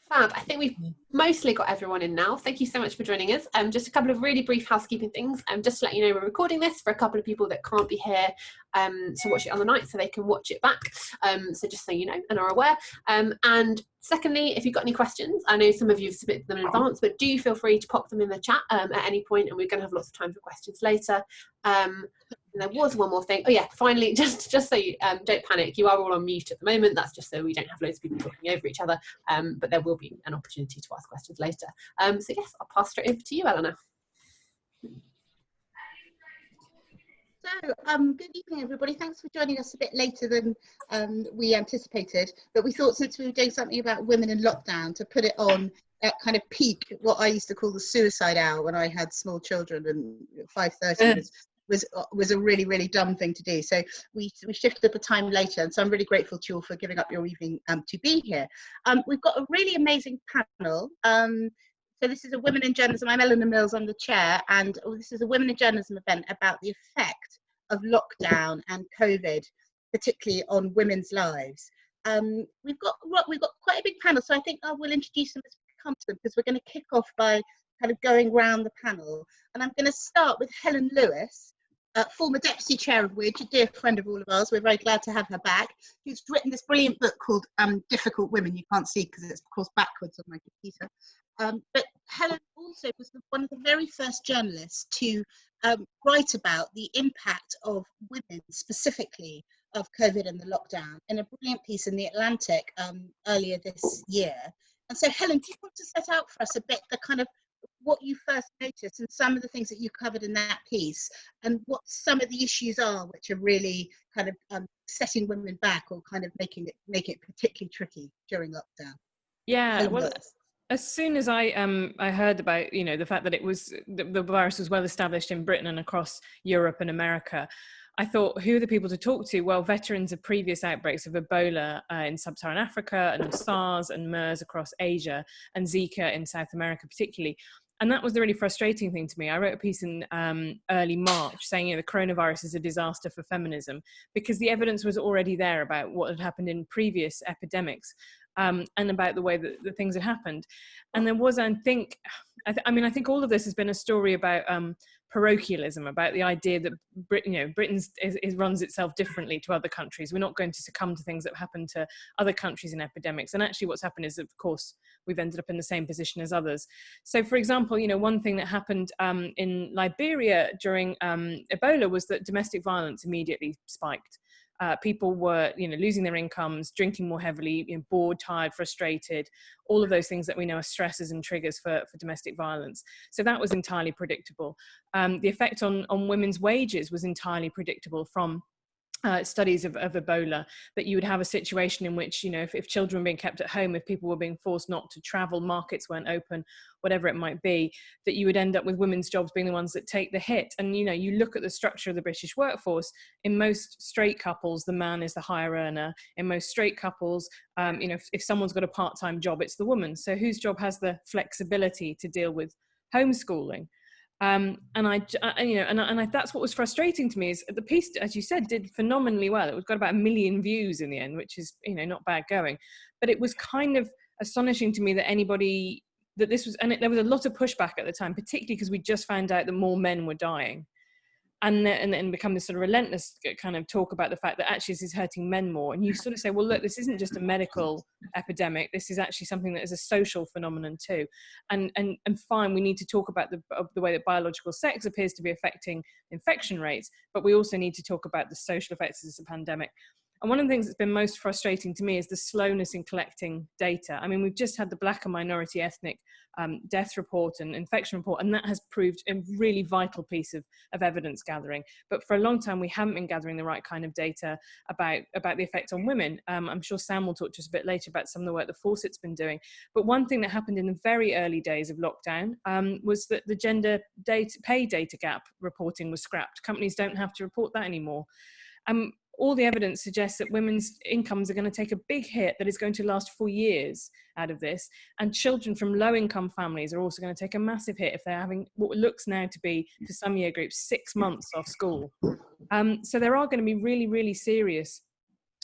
Fab. I think we've mostly got everyone in now. Thank you so much for joining us. Just a couple of really brief housekeeping things. Just to let you know, we're recording this for a couple of people that can't be here to watch it on the night, so they can watch it back. So just so you know and are aware. And secondly, if you've got any questions, I know some of you have submitted them in advance, but do feel free to pop them in the chat at any point, and we're going to have lots of time for questions later. And there was one more thing. Oh yeah, finally, just so you don't panic, you are all on mute at the moment. That's just so we don't have loads of people talking over each other, but there will be an opportunity to ask questions later. So yes, I'll pass straight over to you, Eleanor. So, good evening, everybody. Thanks for joining us a bit later than we anticipated, but we thought since we were doing something about women in lockdown to put it on at kind of peak, what I used to call the suicide hour when I had small children, and 5:30 was a really, really dumb thing to do. So we shifted the time later, and so I'm really grateful to you all for giving up your evening to be here. We've got a really amazing panel. So this is a Women in Journalism. I'm Eleanor Mills, I'm the chair, and this is a Women in Journalism event about the effect of lockdown and COVID, particularly on women's lives. We've got quite a big panel, so I think I will introduce them as we come to them, because we're going to kick off by kind of going round the panel. And I'm going to start with Helen Lewis, former deputy chair of WiJ, a dear friend of all of ours. We're very glad to have her back. Who's written this brilliant book called Difficult Women. You can't see because it's of course backwards on my computer. But Helen also was one of the very first journalists to write about the impact of women, specifically of COVID and the lockdown, in a brilliant piece in The Atlantic earlier this year. And so Helen, do you want to set out for us a bit the kind of what you first noticed and some of the things that you covered in that piece, and what some of the issues are which are really kind of setting women back, or kind of make it particularly tricky during lockdown? Yeah, well, as soon as I heard about, you know, the fact that it was the virus was well established in Britain and across Europe and America, I thought, who are the people to talk to? Well, veterans of previous outbreaks of Ebola in sub-Saharan Africa, and of SARS and MERS across Asia, and Zika in South America particularly. And that was the really frustrating thing to me. I wrote a piece in early March saying, you know, the coronavirus is a disaster for feminism, because the evidence was already there about what had happened in previous epidemics, and about the way that the things had happened. And there was, I think all of this has been a story about parochialism, about the idea that Britain runs itself differently to other countries. We're not going to succumb to things that happen to other countries in epidemics. And actually what's happened is, of course, we've ended up in the same position as others. So for example, you know, one thing that happened in Liberia during Ebola was that domestic violence immediately spiked. People were, you know, losing their incomes, drinking more heavily, you know, bored, tired, frustrated, all of those things that we know are stresses and triggers for domestic violence. So that was entirely predictable. The effect on women's wages was entirely predictable from studies of Ebola, that you would have a situation in which, you know, if children were being kept at home, if people were being forced not to travel, markets weren't open, whatever it might be, that you would end up with women's jobs being the ones that take the hit. And, you know, you look at the structure of the British workforce, in most straight couples, the man is the higher earner. In most straight couples, you know, if someone's got a part-time job, it's the woman. So whose job has the flexibility to deal with homeschooling? And that's what was frustrating to me, is the piece, as you said, did phenomenally well. It got about 1 million views in the end, which is, you know, not bad going. But it was kind of astonishing to me that this was, and there was a lot of pushback at the time, particularly because we just found out that more men were dying. And then become this sort of relentless kind of talk about the fact that actually this is hurting men more. And you sort of say, well, look, this isn't just a medical epidemic. This is actually something that is a social phenomenon too. And fine, we need to talk about the way that biological sex appears to be affecting infection rates, but we also need to talk about the social effects of this pandemic. And one of the things that's been most frustrating to me is the slowness in collecting data. I mean, we've just had the Black and minority ethnic death report and infection report, and that has proved a really vital piece of evidence gathering. But for a long time, we haven't been gathering the right kind of data about the effect on women. I'm sure Sam will talk to us a bit later about some of the work that Fawcett's been doing. But one thing that happened in the very early days of lockdown was that the gender pay data gap reporting was scrapped. Companies don't have to report that anymore. All the evidence suggests that women's incomes are going to take a big hit that is going to last for years out of this. And children from low-income families are also going to take a massive hit if they're having what looks now to be, for some year groups, 6 months off school. So there are going to be really, really serious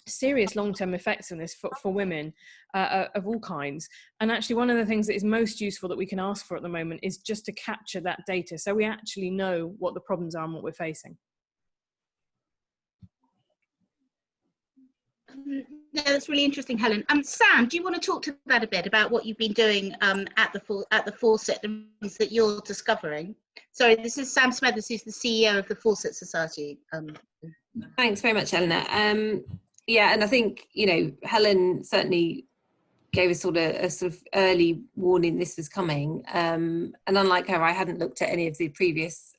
serious long-term effects on this for women of all kinds. And actually one of the things that is most useful that we can ask for at the moment is just to capture that data, so we actually know what the problems are and what we're facing. No, that's really interesting, Helen. Sam, do you want to talk to that a bit about what you've been doing at the Fawcett, and things that you're discovering? Sorry, this is Sam Smethers, who's the CEO of the Fawcett Society. Thanks very much, Eleanor. Yeah, and I think, you know, Helen certainly gave us a sort of early warning this was coming. And unlike her, I hadn't looked at any of the previous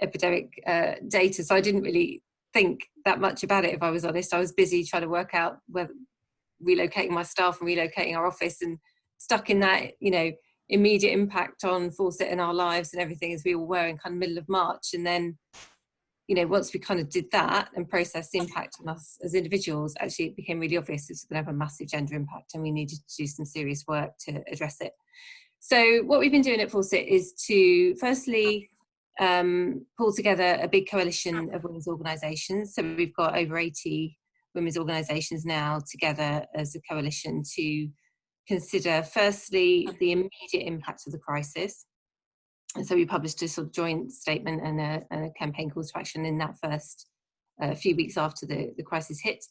epidemic data, so I didn't really think that much about it, if I was honest. I was busy trying to work out whether relocating my staff and relocating our office, and stuck in that, you know, immediate impact on Fawcett and our lives and everything, as we all were in kind of middle of March. And then, you know, once we kind of did that and processed the impact on us as individuals, actually it became really obvious it's going to have a massive gender impact, and we needed to do some serious work to address it. So what we've been doing at Fawcett is to firstly pull together a big coalition of women's organisations. So we've got over 80 women's organisations now together as a coalition to consider firstly the immediate impact of the crisis. And so we published a sort of joint statement and a campaign call to action in that first few weeks after the crisis hit.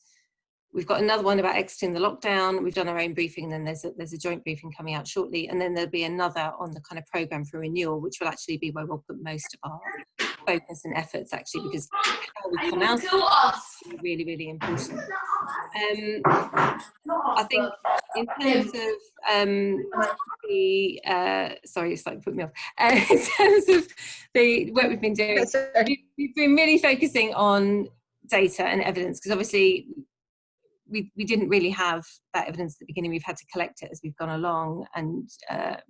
We've got another one about exiting the lockdown. We've done our own briefing, and then there's a joint briefing coming out shortly. And then there'll be another on the kind of programme for renewal, which will actually be where we'll put most of our focus and efforts, actually, because how we come out is really, really important. I think in terms of sorry, it's like put me off. In terms of the work we've been doing, we've been really focusing on data and evidence, because obviously we didn't really have that evidence at the beginning. We've had to collect it as we've gone along, and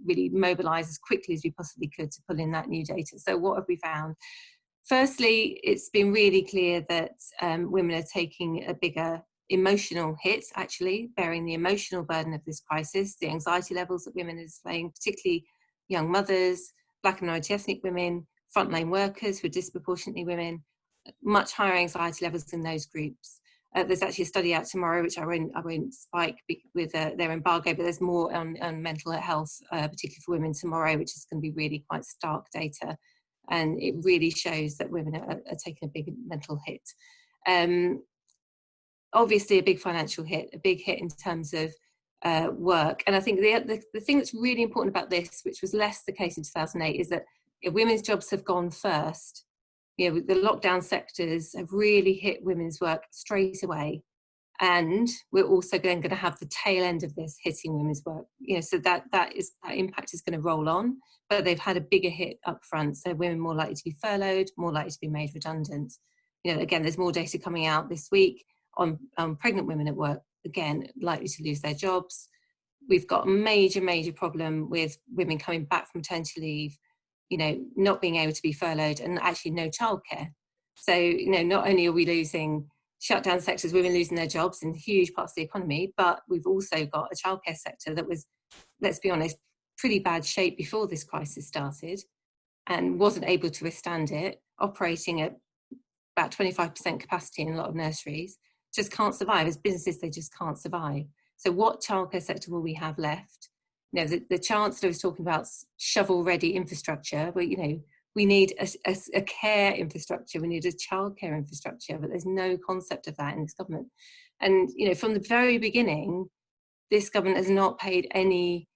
really mobilise as quickly as we possibly could to pull in that new data. So what have we found? Firstly, it's been really clear that women are taking a bigger emotional hit, actually, bearing the emotional burden of this crisis, the anxiety levels that women are displaying, particularly young mothers, Black and minority ethnic women, frontline workers who are disproportionately women, much higher anxiety levels in those groups. There's actually a study out tomorrow, which I won't spike with their embargo, but there's more on mental health, particularly for women tomorrow, which is going to be really quite stark data. And it really shows that women are taking a big mental hit. Obviously a big financial hit, a big hit in terms of work. And I think the thing that's really important about this, which was less the case in 2008, is that women's jobs have gone first. You know, the lockdown sectors have really hit women's work straight away, and we're also then going to have the tail end of this hitting women's work. You know, so that impact is going to roll on, but they've had a bigger hit up front. So women more likely to be furloughed, more likely to be made redundant. You know, again, there's more data coming out this week on pregnant women at work, again, likely to lose their jobs. We've got a major problem with women coming back from maternity leave, you know, not being able to be furloughed, and actually no childcare. So, you know, not only are we losing shutdown sectors, women losing their jobs in huge parts of the economy, but we've also got a childcare sector that was, let's be honest, pretty bad shape before this crisis started and wasn't able to withstand it, operating at about 25% capacity in a lot of nurseries, just can't survive. As businesses, they just can't survive. So what childcare sector will we have left? You know, the Chancellor was talking about shovel-ready infrastructure, but, you know, we need a care infrastructure, we need a childcare infrastructure, but there's no concept of that in this government. And, you know, from the very beginning, this government has not paid any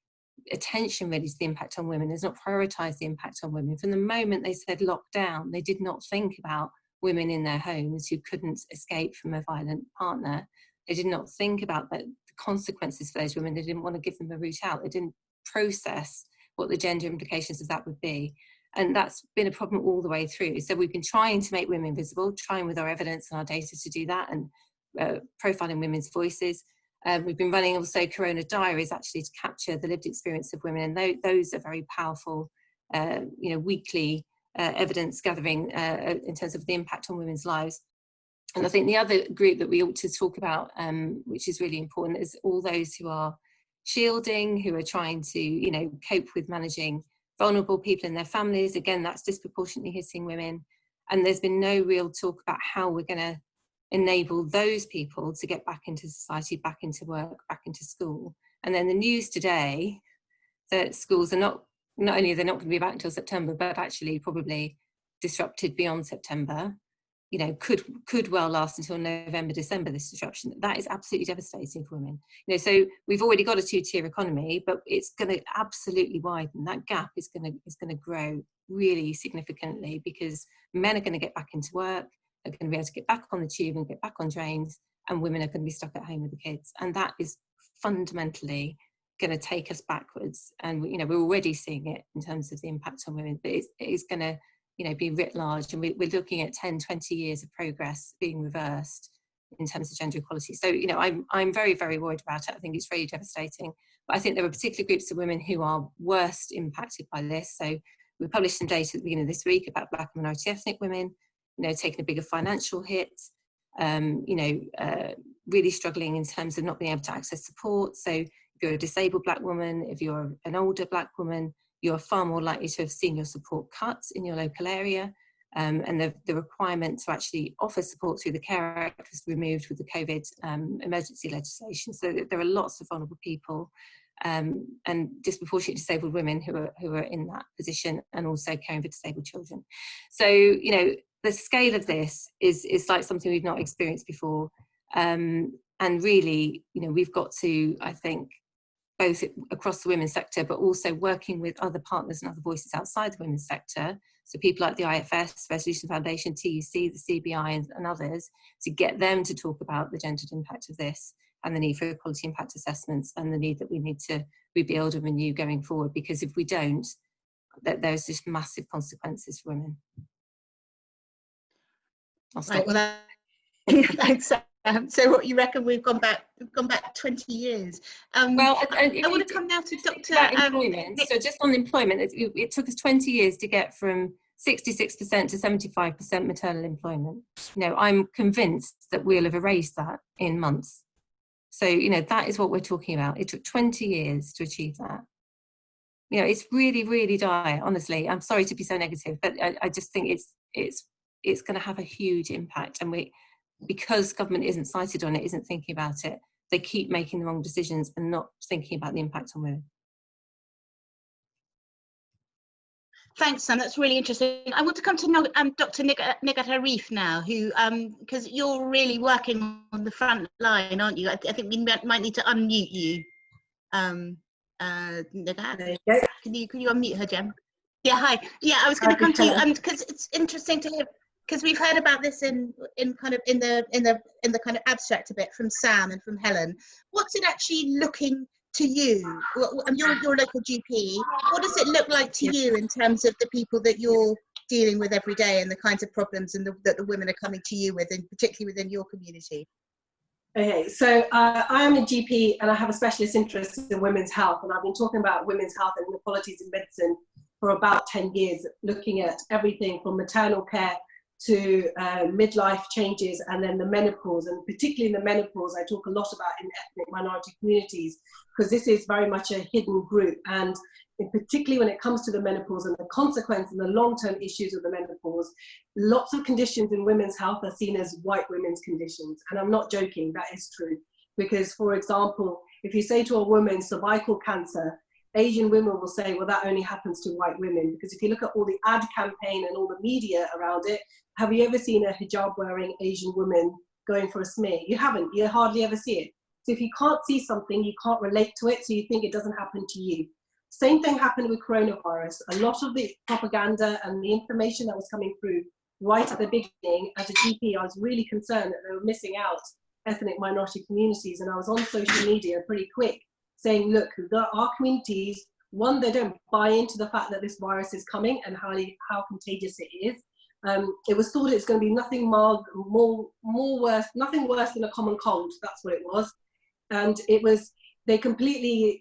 attention really to the impact on women, has not prioritised the impact on women. From the moment they said lockdown, they did not think about women in their homes who couldn't escape from a violent partner. They did not think about the consequences for those women. They didn't want to give them a route out. They didn't process what the gender implications of that would be. And that's been a problem all the way through. So we've been trying to make women visible, trying with our evidence and our data to do that, and profiling women's voices. We've been running also Corona diaries, actually, to capture the lived experience of women. And those are very powerful, you know, weekly evidence gathering in terms of the impact on women's lives. And I think the other group that we ought to talk about, which is really important, is all those who are shielding, who are trying to, you know, cope with managing vulnerable people in their families. Again, that's disproportionately hitting women. And there's been no real talk about how we're going to enable those people to get back into society, back into work, back into school. And then the news today that schools are not only are they not going to be back until September, but actually probably disrupted beyond September, you know, could well last until November, December, this disruption. That is absolutely devastating for women. You know, so we've already got a two-tier economy, but it's going to absolutely widen. That gap is going to grow really significantly, because men are going to get back into work, are going to be able to get back on the tube and get back on trains, and women are going to be stuck at home with the kids. And that is fundamentally going to take us backwards. And, you know, we're already seeing it in terms of the impact on women, but it is going to, you know, be writ large, and we're looking at 10, 20 years of progress being reversed in terms of gender equality. So, you know, I'm very, very worried about it. I think it's really devastating. But I think there are particular groups of women who are worst impacted by this. So we published some data at the beginning of this week about Black and minority ethnic women, you know, taking a bigger financial hit, really struggling in terms of not being able to access support. So if you're a disabled Black woman, if you're an older Black woman, you're far more likely to have seen your support cut in your local area. And the requirement to actually offer support through the Care Act was removed with the COVID emergency legislation. So there are lots of vulnerable people and disproportionately disabled women who are in that position, and also caring for disabled children. So, you know, the scale of this is like something we've not experienced before. And really, you know, we've got to, I think, both across the women's sector, but also working with other partners and other voices outside the women's sector. So people like the IFS, Resolution Foundation, TUC, the CBI and others, to get them to talk about the gendered impact of this, and the need for equality impact assessments, and the need that we need to rebuild and renew going forward. Because if we don't, there's just massive consequences for women. Right, well, thanks. So what you reckon we've gone back 20 years? Well, I want to come now to Dr. Employment. So just on employment, it took us 20 years to get from 66% to 75% maternal employment. You know, I'm convinced that we'll have erased that in months. So, you know, that is what we're talking about. It took 20 years to achieve that. You know, it's really, really dire, honestly. I'm sorry to be so negative, but I just think it's going to have a huge impact. And because government isn't cited on it, isn't thinking about it, they keep making the wrong decisions and not thinking about the impact on women. Thanks, Sam. That's really interesting. I want to come to Dr. Nighat Arif now, who, because you're really working on the front line, aren't you? I think we might need to unmute you. Nighat, can you unmute her, Jem? Yeah, hi. Yeah, I was going to come to you because it's interesting to hear. Because we've heard about this in the kind of abstract a bit from Sam and from Helen. What's it actually looking to you? Your local GP. What does it look like to you in terms of the people that you're dealing with every day, and the kinds of problems that the women are coming to you with, and particularly within your community? Okay, so I am a GP and I have a specialist interest in women's health, and I've been talking about women's health and inequalities in medicine for about 10 years, looking at everything from maternal care to midlife changes, and then the menopause. And particularly in the menopause, I talk a lot about in ethnic minority communities, because this is very much a hidden group. And particularly when it comes to the menopause and the consequence and the long-term issues of the menopause, lots of conditions in women's health are seen as white women's conditions. And I'm not joking, that is true. Because, for example, if you say to a woman cervical cancer, Asian women will say, well, that only happens to white women. Because if you look at all the ad campaign and all the media around it, have you ever seen a hijab wearing Asian woman going for a smear? You haven't, you hardly ever see it. So if you can't see something, you can't relate to it, so you think it doesn't happen to you. Same thing happened with coronavirus. A lot of the propaganda and the information that was coming through right at the beginning, as a GP, I was really concerned that they were missing out ethnic minority communities. And I was on social media pretty quick, saying, look, our communities, one, they don't buy into the fact that this virus is coming and how contagious it is. It was thought it's going to be nothing nothing worse than a common cold. That's what it was. And they completely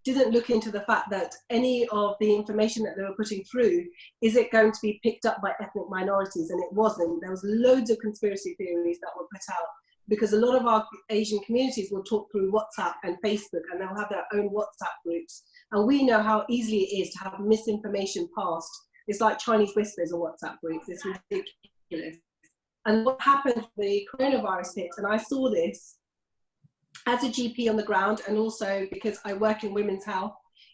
didn't look into the fact that any of the information that they were putting through, is it going to be picked up by ethnic minorities? And it wasn't. There was loads of conspiracy theories that were put out, because a lot of our Asian communities will talk through WhatsApp and Facebook, and they'll have their own WhatsApp groups. And we know how easily it is to have misinformation passed. It's like Chinese whispers or WhatsApp groups. It's ridiculous. And what happened, the coronavirus hit, and I saw this as a GP on the ground, and also because I work in women's health,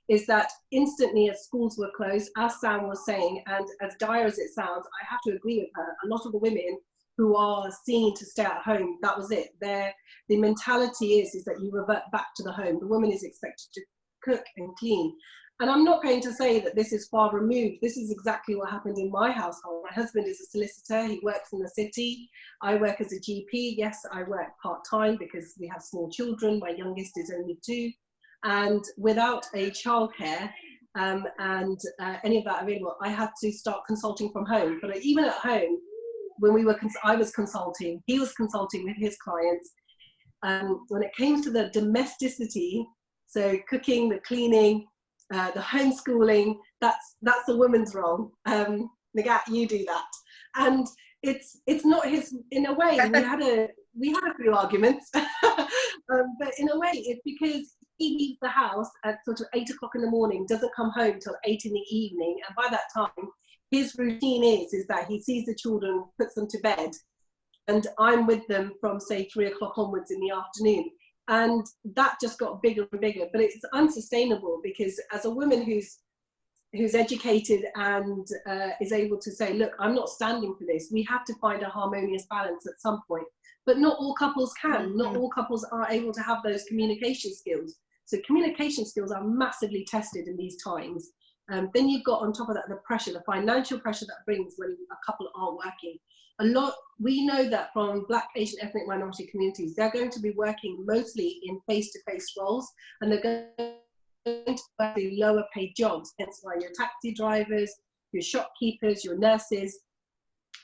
is that instantly as schools were closed, as Sam was saying, and as dire as it sounds, I have to agree with her, a lot of the women who are seen to stay at home, that was it. The mentality is that you revert back to the home. The woman is expected to cook and clean. And I'm not going to say that this is far removed. This is exactly what happened in my household. My husband is a solicitor. He works in the city. I work as a GP. Yes, I work part-time because we have small children. My youngest is only 2. And without a childcare and any of that available, I had to start consulting from home. But even at home, when I was consulting, he was consulting with his clients. When it came to the domesticity, so cooking, the cleaning, the homeschooling, that's the woman's role. Nighat, you do that. And it's not his, in a way, we had a few arguments, but in a way it's because he leaves the house at sort of 8 o'clock in the morning, doesn't come home till 8 in the evening, and by that time, his routine is that he sees the children, puts them to bed, and I'm with them from say 3 o'clock onwards in the afternoon. And that just got bigger and bigger, but it's unsustainable because as a woman who's educated and is able to say, look, I'm not standing for this. We have to find a harmonious balance at some point, but not all couples can. Not all couples are able to have those communication skills. So communication skills are massively tested in these times. Then you've got on top of that the pressure, the financial pressure that brings when a couple aren't working. We know that from Black, Asian, ethnic minority communities, they're going to be working mostly in face-to-face roles, and they're going to work in lower paid jobs. Hence why your taxi drivers, your shopkeepers, your nurses,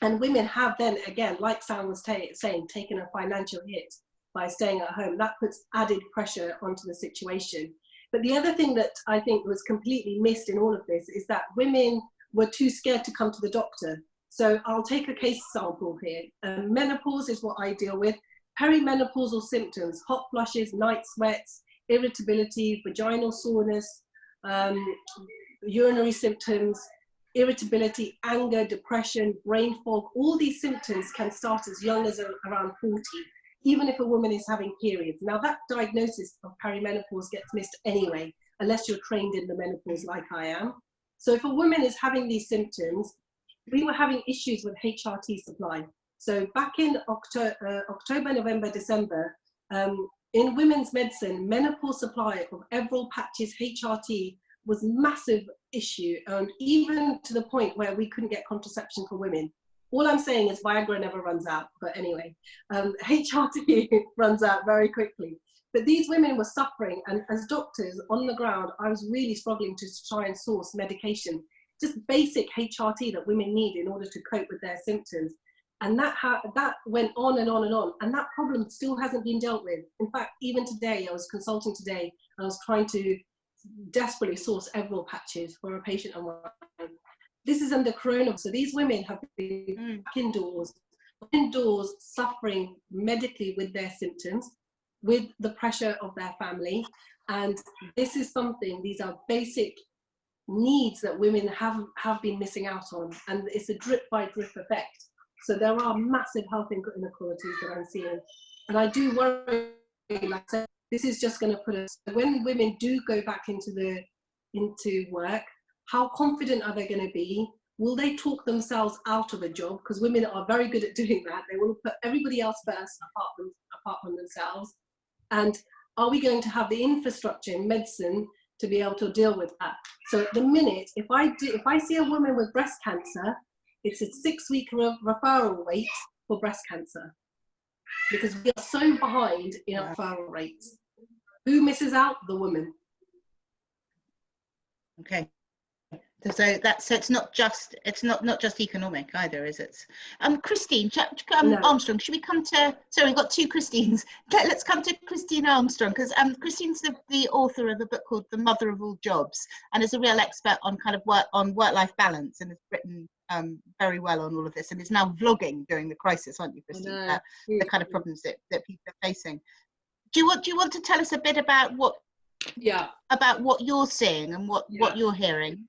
and women have then, again, like Sam was saying, taken a financial hit by staying at home. That puts added pressure onto the situation. But the other thing that I think was completely missed in all of this is that women were too scared to come to the doctor. So I'll take a case sample here. Menopause is what I deal with. Perimenopausal symptoms, hot flushes, night sweats, irritability, vaginal soreness, urinary symptoms, irritability, anger, depression, brain fog. All these symptoms can start as young as around 40, even if a woman is having periods. Now that diagnosis of perimenopause gets missed anyway, unless you're trained in the menopause like I am. So if a woman is having these symptoms, we were having issues with HRT supply. So back in October, November, December, in women's medicine, menopause supply of Everil patches HRT was a massive issue, and even to the point where we couldn't get contraception for women. All I'm saying is Viagra never runs out, but anyway, HRT runs out very quickly. But these women were suffering, and as doctors on the ground, I was really struggling to try and source medication, just basic HRT that women need in order to cope with their symptoms. And that went on and on and on, and that problem still hasn't been dealt with. In fact, even today, I was consulting today, and I was trying to desperately source Everil patches for a patient on mine. This is under Corona, so these women have been back indoors, suffering medically with their symptoms, with the pressure of their family. And this is something, these are basic needs that women have been missing out on, and it's a drip by drip effect. So there are massive health inequalities that I'm seeing, and I do worry, like I said, this is just going to put us, when women do go back into work, how confident are they going to be? Will they talk themselves out of a job? Because women are very good at doing that. They will put everybody else first apart from themselves. And are we going to have the infrastructure in medicine to be able to deal with that? So at the minute, if I see a woman with breast cancer, it's a 6-week referral wait for breast cancer, because we are so behind in our referral rates. Who misses out? The woman. Okay. So it's not just economic either, is it? Christine, No. Armstrong, should we come to? Sorry, we've got 2 Christines. Let's come to Christine Armstrong, because Christine's the author of a book called The Mother of All Jobs, and is a real expert on kind of work-life balance, and has written very well on all of this, and is now vlogging during the crisis, aren't you, Christine? The kind of problems that people are facing. Do you want to tell us a bit about what you're seeing and what you're hearing?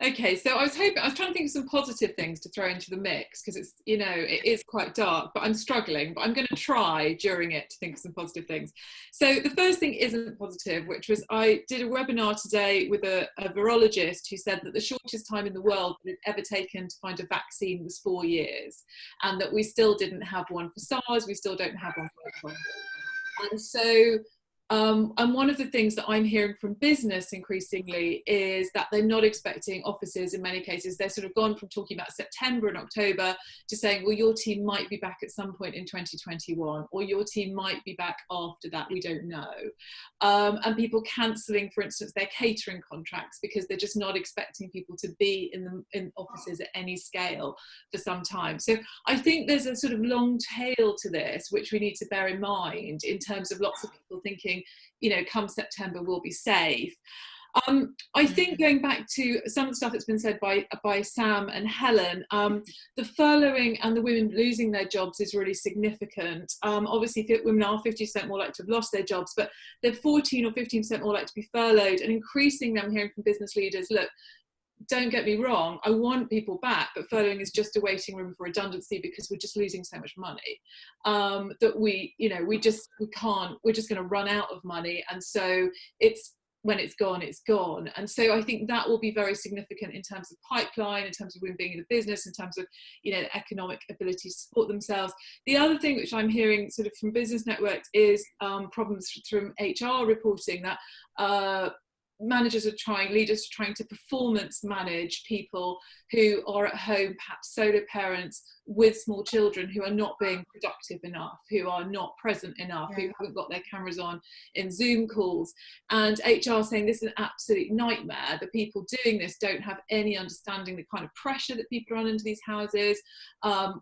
Okay, so I was trying to think of some positive things to throw into the mix, because it's, you know, it is quite dark, but I'm struggling, but I'm going to try during it to think of some positive things. So the first thing isn't positive, which was I did a webinar today with a virologist who said that the shortest time in the world that it ever taken to find a vaccine was 4 years, and that we still didn't have one for SARS, we still don't have one for COVID. And so and one of the things that I'm hearing from business increasingly is that they're not expecting offices in many cases. They're sort of gone from talking about September and October to saying, well, your team might be back at some point in 2021, or your team might be back after that, we don't know. And people cancelling, for instance, their catering contracts because they're just not expecting people to be in offices at any scale for some time. So I think there's a sort of long tail to this, which we need to bear in mind in terms of lots of people thinking, you know, come September we'll be safe. I think going back to some of the stuff that's been said by Sam and Helen, the furloughing and the women losing their jobs is really significant. Obviously women are 50% more likely to have lost their jobs, but they're 14 or 15% more likely to be furloughed, and increasingly I'm hearing from business leaders, look, don't get me wrong, I want people back, but furloughing is just a waiting room for redundancy because we're just losing so much money that we're just going to run out of money, and so when it's gone, it's gone. And so I think that will be very significant in terms of pipeline, in terms of women being in the business, in terms of, you know, economic ability to support themselves. The other thing which I'm hearing sort of from business networks is problems from HR reporting that leaders are trying to performance manage people who are at home, perhaps solo parents with small children, who are not being productive enough, who are not present enough, who haven't got their cameras on in Zoom calls. And HR saying this is an absolute nightmare. The people doing this don't have any understanding the kind of pressure that people are under these houses.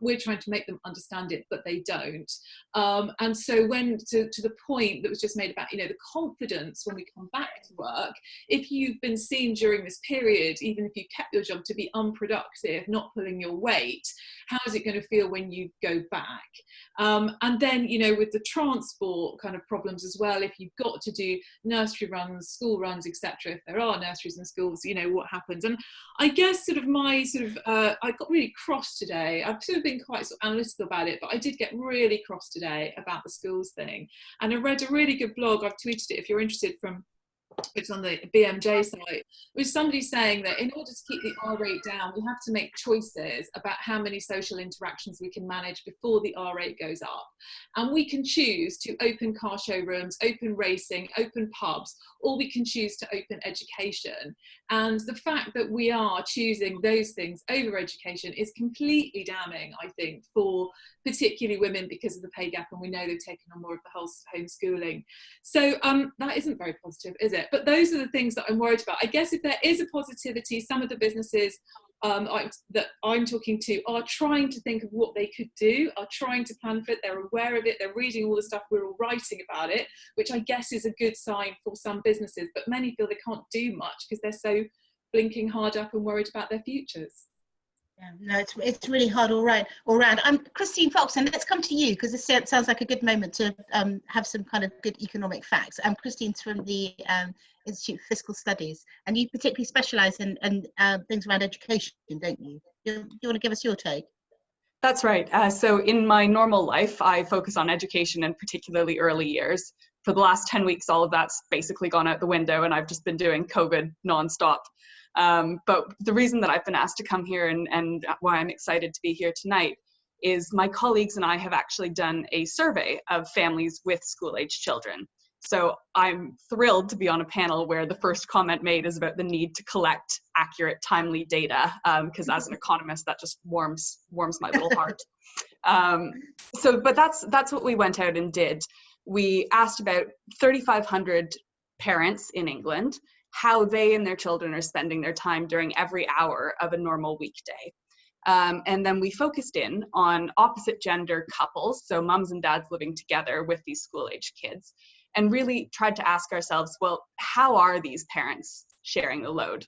We're trying to make them understand it, but they don't. And so when to the point that was just made about, you know, the confidence when we come back to work, if you've been seen during this period, even if you kept your job, to be unproductive, not pulling your weight, how is it going to feel when you go back? And then, you know, with the transport kind of problems as well, if you've got to do nursery runs, school runs, etc., if there are nurseries and schools, you know, what happens? And I guess sort of I got really cross today. I've sort of been quite sort of analytical about it, but I did get really cross today about the schools thing. And I read a really good blog, I've tweeted it if you're interested, from it's on the BMJ site, with somebody saying that in order to keep the R rate down, we have to make choices about how many social interactions we can manage before the R rate goes up. And we can choose to open car showrooms, open racing, open pubs, or we can choose to open education. And the fact that we are choosing those things over education is completely damning, I think, for particularly women because of the pay gap, and we know they've taken on more of the whole homeschooling. So that isn't very positive, is it? But those are the things that I'm worried about. I guess if there is a positivity, some of the businesses that I'm talking to are trying to think of what they could do, are trying to plan for it, they're aware of it, they're reading all the stuff we're all writing about it, which I guess is a good sign for some businesses, but many feel they can't do much because they're so blinking hard up and worried about their futures. Yeah, no, it's really hard all round. Christine Fawcett, let's come to you, because this sounds like a good moment to have some kind of good economic facts. Christine's from the Institute of Fiscal Studies, and you particularly specialise in things around education, don't you? Do you want to give us your take? That's right. So in my normal life, I focus on education and particularly early years. For the last 10 weeks, all of that's basically gone out the window, and I've just been doing COVID nonstop. But the reason that I've been asked to come here and why I'm excited to be here tonight is my colleagues and I have actually done a survey of families with school-age children. So I'm thrilled to be on a panel where the first comment made is about the need to collect accurate, timely data, because as an economist, that just warms my little heart. But that's what we went out and did. We asked about 3,500 parents in England how they and their children are spending their time during every hour of a normal weekday. And then we focused in on opposite gender couples, so mums and dads living together with these school-age kids, and really tried to ask ourselves, well, how are these parents sharing the load?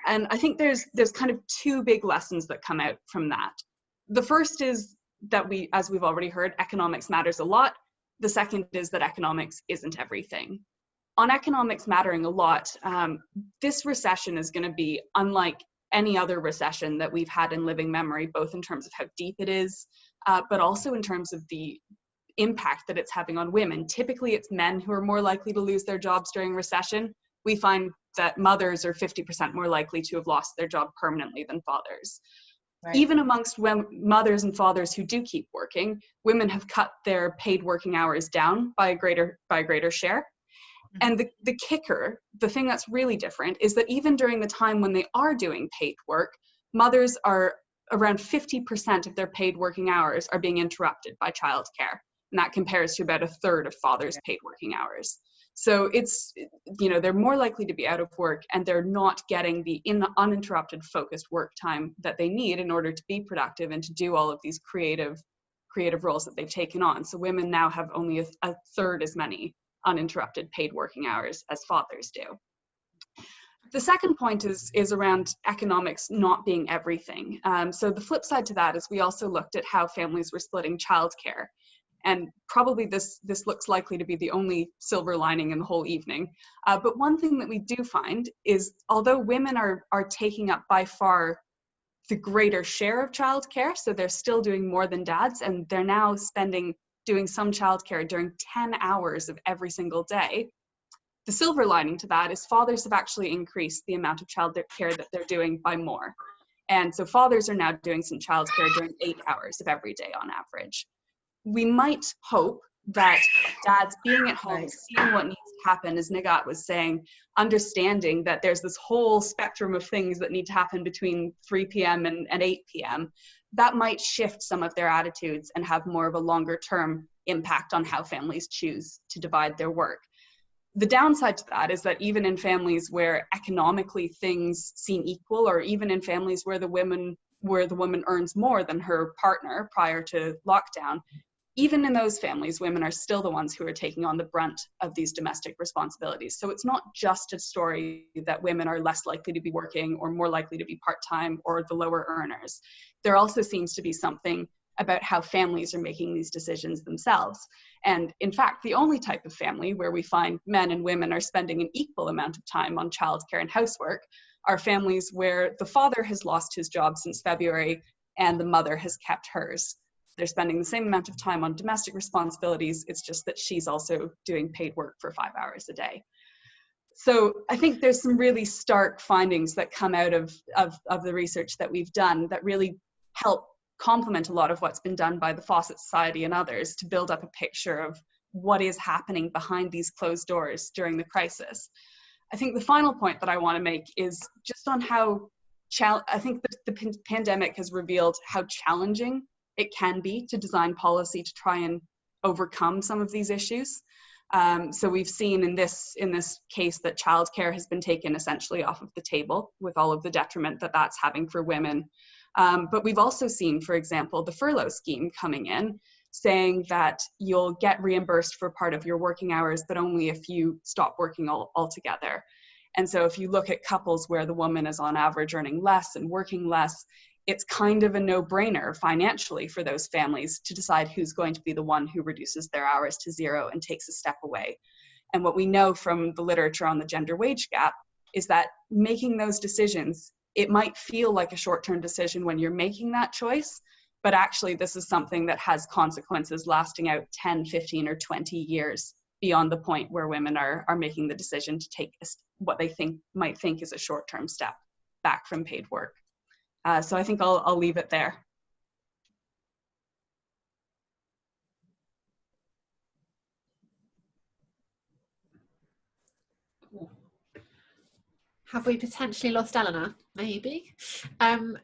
And I think there's kind of two big lessons that come out from that. The first is that as we've already heard, economics matters a lot. The second is that economics isn't everything. On economics mattering a lot, this recession is going to be unlike any other recession that we've had in living memory, both in terms of how deep it is, but also in terms of the impact that it's having on women. Typically, it's men who are more likely to lose their jobs during recession. We find that mothers are 50% more likely to have lost their job permanently than fathers. Right. Even amongst mothers and fathers who do keep working, women have cut their paid working hours down by a greater share. And the kicker, the thing that's really different, is that even during the time when they are doing paid work, mothers are around 50% of their paid working hours are being interrupted by childcare. And that compares to about a third of fathers' paid working hours. So it's, you know, they're more likely to be out of work, and they're not getting the uninterrupted focused work time that they need in order to be productive and to do all of these creative roles that they've taken on. So women now have only a third as many uninterrupted paid working hours as fathers do. The second point is around economics not being everything. So the flip side to that is we also looked at how families were splitting childcare. And probably this looks likely to be the only silver lining in the whole evening. But one thing that we do find is, although women are taking up by far the greater share of childcare, so they're still doing more than dads, and they're now doing some childcare during 10 hours of every single day. The silver lining to that is fathers have actually increased the amount of childcare that they're doing by more. And so fathers are now doing some childcare during 8 hours of every day on average. We might hope that dads being at home, seeing what needs to happen, as Nighat was saying, understanding that there's this whole spectrum of things that need to happen between 3 p.m. and 8 p.m., that might shift some of their attitudes and have more of a longer term impact on how families choose to divide their work. The downside to that is that even in families where economically things seem equal, or even in families where the woman earns more than her partner prior to lockdown, even in those families, women are still the ones who are taking on the brunt of these domestic responsibilities. So it's not just a story that women are less likely to be working or more likely to be part-time or the lower earners. There also seems to be something about how families are making these decisions themselves. And in fact, the only type of family where we find men and women are spending an equal amount of time on childcare and housework are families where the father has lost his job since February and the mother has kept hers. They're spending the same amount of time on domestic responsibilities. It's just that she's also doing paid work for 5 hours a day. So I think there's some really stark findings that come out of the research that we've done that really help complement a lot of what's been done by the Fawcett Society and others to build up a picture of what is happening behind these closed doors during the crisis. I think the final point that I want to make is just on how I think the pandemic has revealed how challenging it can be to design policy to try and overcome some of these issues. So we've seen in this case that childcare has been taken essentially off of the table with all of the detriment that that's having for women. But we've also seen, for example, the furlough scheme coming in, saying that you'll get reimbursed for part of your working hours, but only if you stop working altogether. And so if you look at couples where the woman is on average earning less and working less, it's kind of a no-brainer financially for those families to decide who's going to be the one who reduces their hours to 0 and takes a step away. And what we know from the literature on the gender wage gap is that making those decisions, it might feel like a short-term decision when you're making that choice, but actually this is something that has consequences lasting out 10, 15, or 20 years beyond the point where women are making the decision to take what they might think is a short-term step back from paid work. So I think I'll leave it there. Have we potentially lost Eleanor? Maybe. If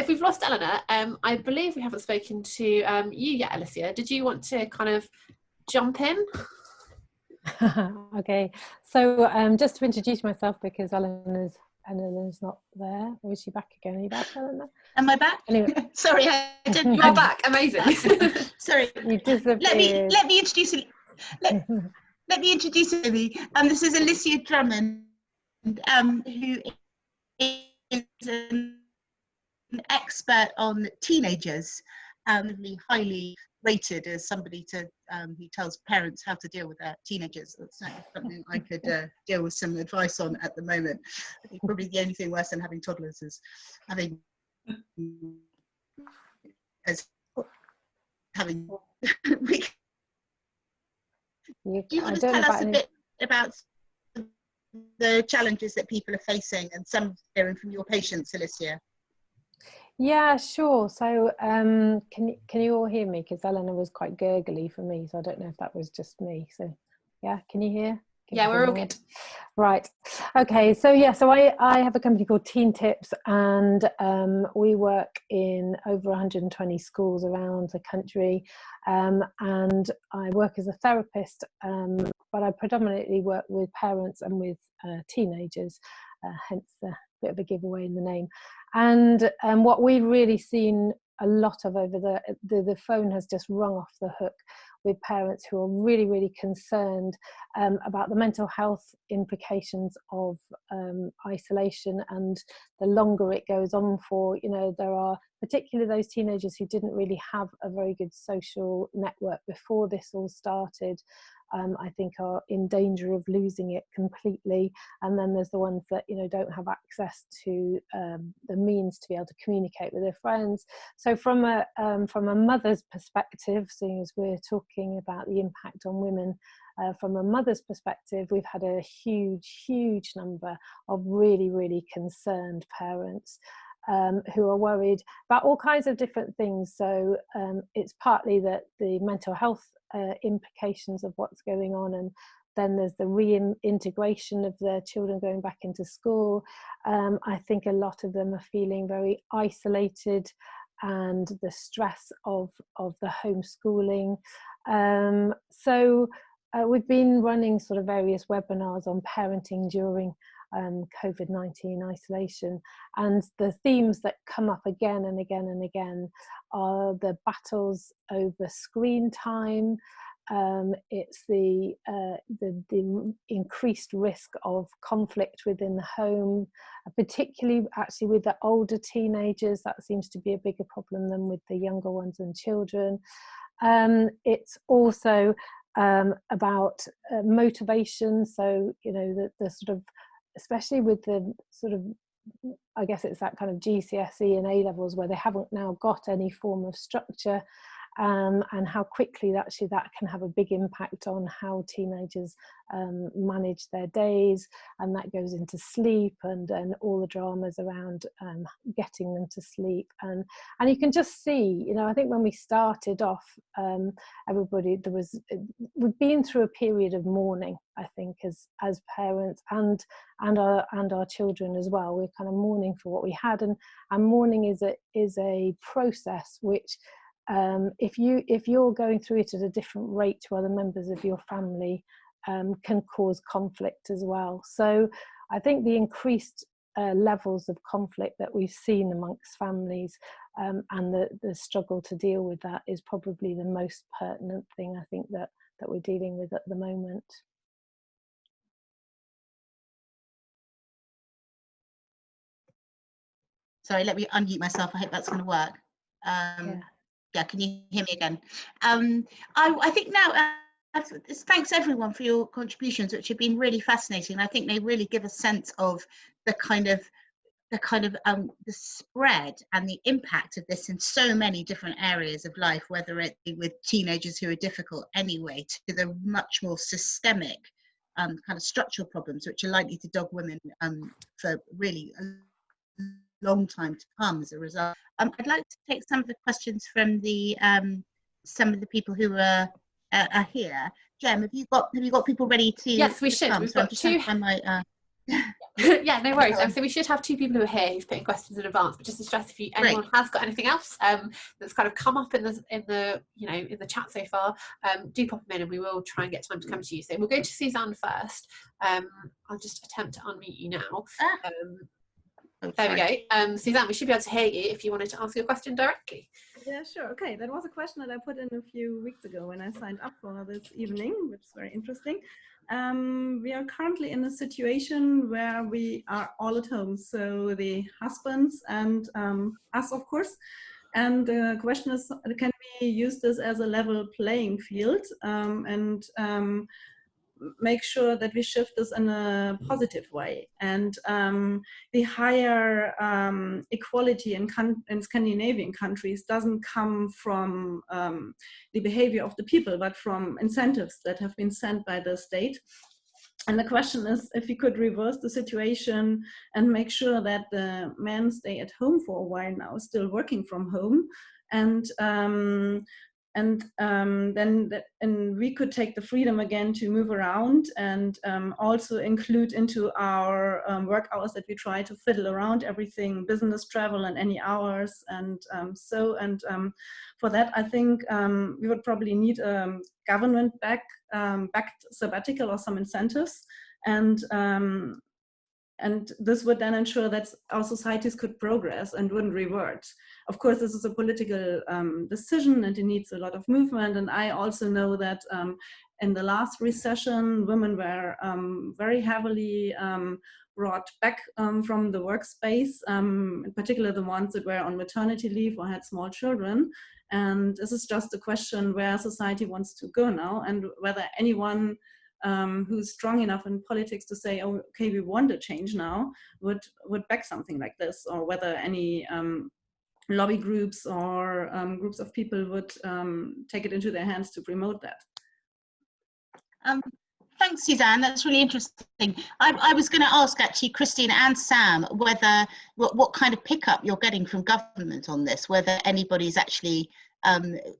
we've lost Eleanor, I believe we haven't spoken to you yet, Alicia. Did you want to kind of jump in? Okay, so just to introduce myself, because Eleanor's not there. Or is she back again? Are you back, Eleanor? Am I back? Anyway. Sorry, I didn't. You're back. Amazing. Sorry. You disappeared. Let me introduce you. Let me introduce you. This is Alicia Drummond, who is an expert on teenagers, highly rated as somebody to who tells parents how to deal with their teenagers. That's certainly something I could deal with some advice on at the moment. I think probably the only thing worse than having toddlers is having you want to tell us a bit about the challenges that people are facing and some hearing from your patients, Alicia? Yeah, sure. So can you all hear me? Because Eleanor was quite gurgly for me, so I don't know if that was just me. So yeah, can you hear? Yeah, we're all good. Right. Okay. So yeah, so I have a company called Teen Tips, and we work in over 120 schools around the country, and I work as a therapist, but I predominantly work with parents and with teenagers, hence the bit of a giveaway in the name. And what we've really seen a lot of over the phone has just rung off the hook with parents who are really, really concerned about the mental health implications of isolation, and the longer it goes on for, you know, there are particularly those teenagers who didn't really have a very good social network before this all started, I think are in danger of losing it completely. And then there's the ones that, you know, don't have access to the means to be able to communicate with their friends. So from a mother's perspective, seeing as we're talking about the impact on women, from a mother's perspective, we've had a huge number of really, really concerned parents who are worried about all kinds of different things. So it's partly that the mental health implications of what's going on, and then there's the reintegration of their children going back into school. I think a lot of them are feeling very isolated, and the stress of the homeschooling. So we've been running sort of various webinars on parenting during COVID-19 isolation, and the themes that come up again and again and again are the battles over screen time. It's the increased risk of conflict within the home, particularly actually with the older teenagers. That seems to be a bigger problem than with the younger ones and children. It's also about motivation. So, you know, the sort of, especially with the sort of, I guess it's that kind of GCSE and A levels where they haven't now got any form of structure, and how quickly actually that can have a big impact on how teenagers manage their days, and that goes into sleep and all the dramas around getting them to sleep. And you can just see, you know, I think when we started off, everybody, we've been through a period of mourning, I think, as parents and our children as well. We're kind of mourning for what we had, and mourning is a process which, if you're going through it at a different rate to other members of your family, can cause conflict as well. So I think the increased levels of conflict that we've seen amongst families, and the struggle to deal with that, is probably the most pertinent thing I think that we're dealing with at the moment. Sorry, let me unmute myself. I hope that's going to work. Yeah, can you hear me again? I think now, thanks everyone for your contributions, which have been really fascinating. I think they really give a sense of the spread and the impact of this in so many different areas of life, whether it be with teenagers who are difficult anyway, to the much more systemic kind of structural problems which are likely to dog women for really a long time to come as a result. I'd like to take some of the questions from the some of the people who are here. Jem, have you got people ready to? Yes, we should. We've got two. Yeah, no worries. So we should have two people who are here who've put in questions in advance. But just to stress, if anyone has got anything else that's kind of come up in the chat so far, do pop them in, and we will try and get time to come to you. So we'll go to Suzanne first. I'll just attempt to unmute you now. There we go. Suzanne, we should be able to hear you if you wanted to ask your question directly. Yeah, sure. Okay, that was a question that I put in a few weeks ago when I signed up for this evening, which is very interesting. We are currently in a situation where we are all at home, so the husbands and us, of course, And the question is, can we use this as a level playing field and make sure that we shift this in a positive way? And the higher equality in Scandinavian countries doesn't come from the behavior of the people, but from incentives that have been sent by the state. And the question is if we could reverse the situation and make sure that the men stay at home for a while now, still working from home, and we could take the freedom again to move around and also include into our work hours that we try to fiddle around everything, business travel and any hours. And for that, I think we would probably need a government-backed sabbatical or some incentives. And this would then ensure that our societies could progress and wouldn't revert. Of course, this is a political decision and it needs a lot of movement. And I also know that in the last recession, women were very heavily brought back from the workspace, in particular the ones that were on maternity leave or had small children. And this is just a question where society wants to go now, and whether anyone who's strong enough in politics to say, oh, okay, we want a change now, would back something like this, or whether any lobby groups or groups of people would take it into their hands to promote that. Thanks, Suzanne. That's really interesting. I was going to ask actually Christine and Sam whether what kind of pickup you're getting from government on this, whether anybody's actually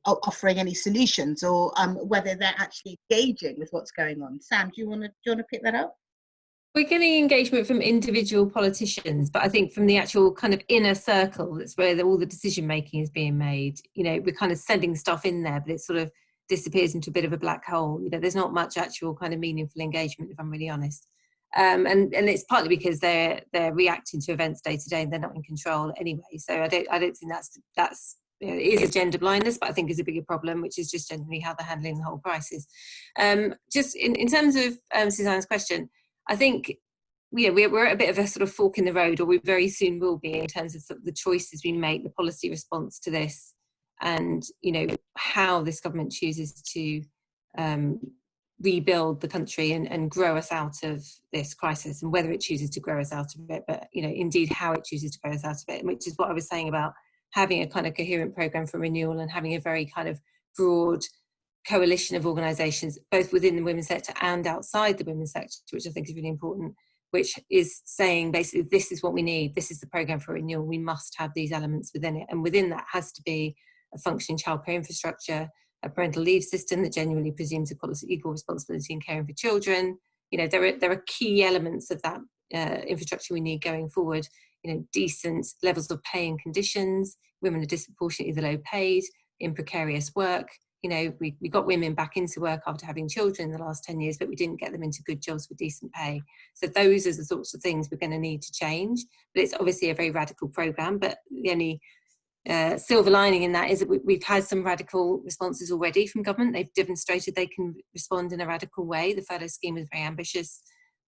offering any solutions, or whether they're actually engaging with what's going on. Sam, do you want to pick that up? We're getting engagement from individual politicians, but I think from the actual kind of inner circle, that's where all the decision making is being made. You know, we're kind of sending stuff in there, but it sort of disappears into a bit of a black hole. You know, there's not much actual kind of meaningful engagement, if I'm really honest. And it's partly because they're reacting to events day to day, and they're not in control anyway. So I don't think that's you know, it is a gender blindness, but I think is a bigger problem, which is just generally how they're handling the whole crisis. Just in terms of Suzanne's question, I think we're at a bit of a sort of fork in the road, or we very soon will be, in terms of, sort of the choices we make, the policy response to this, and you know how this government chooses to rebuild the country and grow us out of this crisis, and whether it chooses to grow us out of it, but you know indeed how it chooses to grow us out of it, which is what I was saying about having a kind of coherent programme for renewal and having a very kind of broad coalition of organisations, both within the women's sector and outside the women's sector, which I think is really important, which is saying basically this is what we need, this is the programme for renewal, we must have these elements within it. And within that has to be a functioning childcare infrastructure, a parental leave system that genuinely presumes equal responsibility in caring for children. You know, there are key elements of that infrastructure we need going forward. You know, decent levels of pay and conditions. Women are disproportionately the low paid in precarious work. You know, we got women back into work after having children in the last 10 years, but we didn't get them into good jobs with decent pay. So those are the sorts of things we're going to need to change. But it's obviously a very radical programme, but the only silver lining in that is that we've had some radical responses already from government. They've demonstrated they can respond in a radical way. The furlough scheme was very ambitious.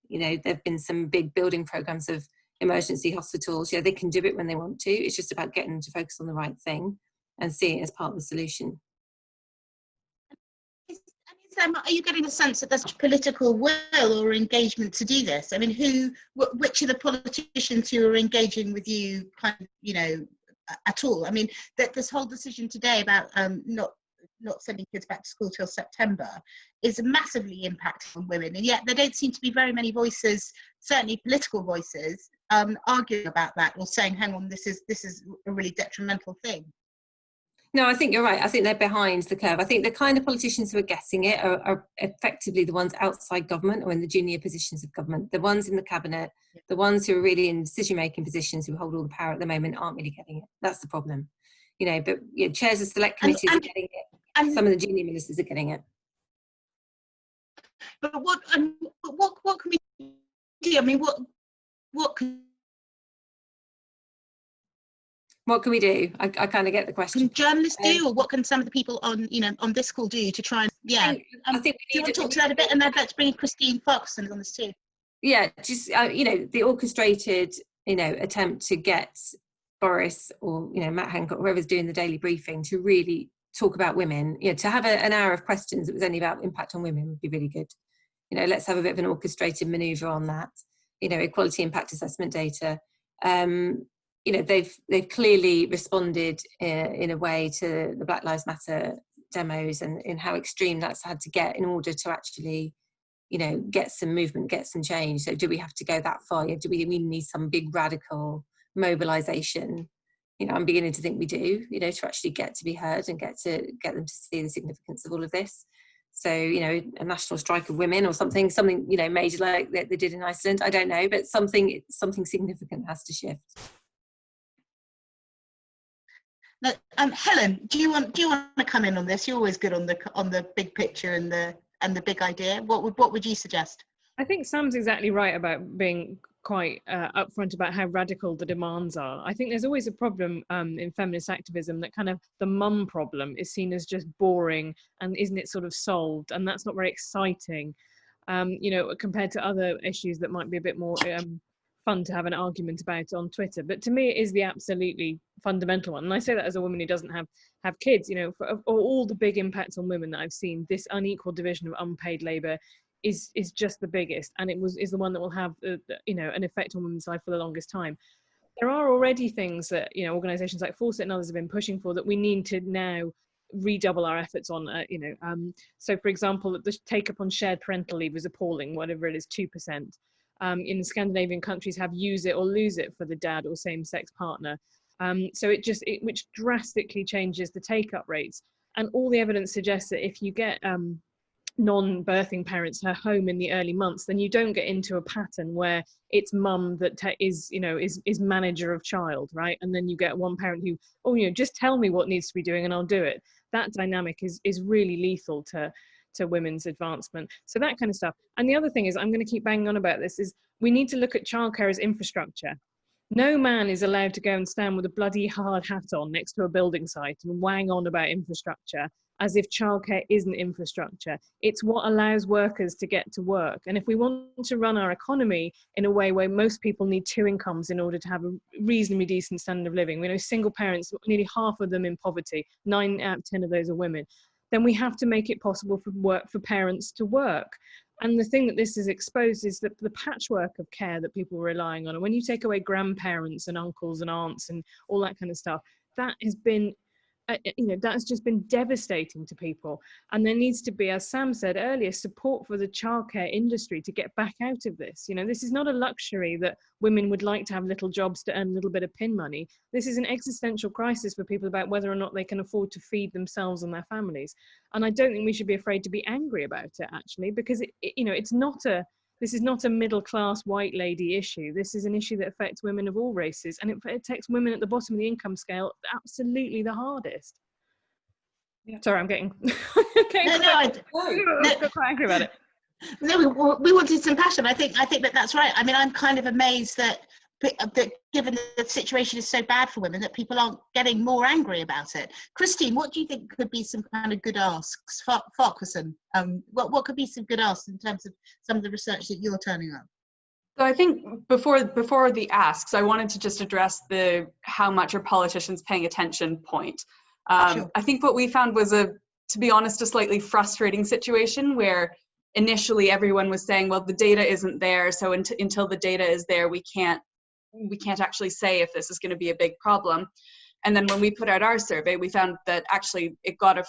You know, there have been some big building programmes of emergency hospitals. You know, they can do it when they want to. It's just about getting them to focus on the right thing and see it as part of the solution. Are you getting a sense that there's political will or engagement to do this? I mean, which are the politicians who are engaging with you, kind of, you know, at all? I mean, that this whole decision today about not sending kids back to school till September is massively impacting on women, and yet there don't seem to be very many voices, certainly political voices, arguing about that or saying, hang on, this is a really detrimental thing. No, I think you're right. I think they're behind the curve. I think the kind of politicians who are getting it are effectively the ones outside government or in the junior positions of government. The ones in the cabinet, the ones who are really in decision-making positions who hold all the power at the moment aren't really getting it. That's the problem. You know, but you know, chairs of select committees are getting it. And some of the junior ministers are getting it. But what can we do? I mean, what can we do? I kind of get the question. Can journalists do, or what can some of the people on this call do to try and I think we need to talk to that a bit, and then let's bring Christine Farquharson on this too. Yeah, just you know, the orchestrated attempt to get Boris or, you know, Matt Hancock, whoever's doing the daily briefing, to really talk about women. You know, to have an hour of questions that was only about impact on women would be really good. You know, let's have a bit of an orchestrated manoeuvre on that. You know, equality impact assessment data. You know, they've clearly responded in a way to the Black Lives Matter demos, and in how extreme that's had to get in order to actually, you know, get some movement, get some change. So do we have to go that far? Do we need some big radical mobilization? You know, I'm beginning to think we do, you know, to actually get to be heard and get them to see the significance of all of this. So, you know, a national strike of women or something, you know, major like they did in Iceland, I don't know, but something significant has to shift. Now, Helen, do you want to come in on this? You're always good on the big picture and the big idea. What would you suggest? I think Sam's exactly right about being quite upfront about how radical the demands are. I think there's always a problem in feminist activism that kind of the mum problem is seen as just boring and isn't it sort of solved, and that's not very exciting, you know, compared to other issues that might be a bit more fun to have an argument about on Twitter. But to me, it is the absolutely fundamental one. And I say that as a woman who doesn't have kids. You know, for all the big impacts on women that I've seen, this unequal division of unpaid labour is just the biggest, and is the one that will have you know, an effect on women's life for the longest time. There are already things that, you know, organisations like Fawcett and others have been pushing for that we need to now redouble our efforts on. You know, so for example, the take up on shared parental leave is appalling, whatever it is, 2%. In Scandinavian countries have use it or lose it for the dad or same-sex partner. So which drastically changes the take-up rates. And all the evidence suggests that if you get non-birthing parents her home in the early months, then you don't get into a pattern where it's mum that is manager of child, right? And then you get one parent who, oh, you know, just tell me what needs to be doing and I'll do it. That dynamic is really lethal to women's advancement. So that kind of stuff. And the other thing is, I'm going to keep banging on about this, is we need to look at childcare as infrastructure. No man is allowed to go and stand with a bloody hard hat on next to a building site and wang on about infrastructure as if childcare isn't infrastructure. It's what allows workers to get to work. And if we want to run our economy in a way where most people need 2 incomes in order to have a reasonably decent standard of living, we know single parents, nearly half of them in poverty, 9 out of 10 of those are women, then we have to make it possible for parents to work. And the thing that this is exposed is that the patchwork of care that people are relying on. And when you take away grandparents and uncles and aunts and all that kind of stuff, that has been, you know, that's just been devastating to people. And there needs to be, as Sam said earlier, support for the childcare industry to get back out of this. You know, this is not a luxury that women would like to have little jobs to earn a little bit of pin money. This is an existential crisis for people about whether or not they can afford to feed themselves and their families. And I don't think we should be afraid to be angry about it, actually, because you know, this is not a middle-class white lady issue. This is an issue that affects women of all races, and it affects women at the bottom of the income scale absolutely the hardest. Yeah. Sorry, I'm getting quite angry about it. No, we wanted some passion. I think that's right. I mean, I'm kind of amazed that given the situation is so bad for women, that people aren't getting more angry about it. Christine, what do you think could be some kind of good asks? Farquharson, what could be some good asks in terms of some of the research that you're turning up? So I think before the asks, I wanted to just address the how much are politicians paying attention point. Sure. I think what we found was to be honest, a slightly frustrating situation where initially everyone was saying, well, the data isn't there, so until the data is there, we can't actually say if this is going to be a big problem. And then when we put out our survey, we found that actually it got a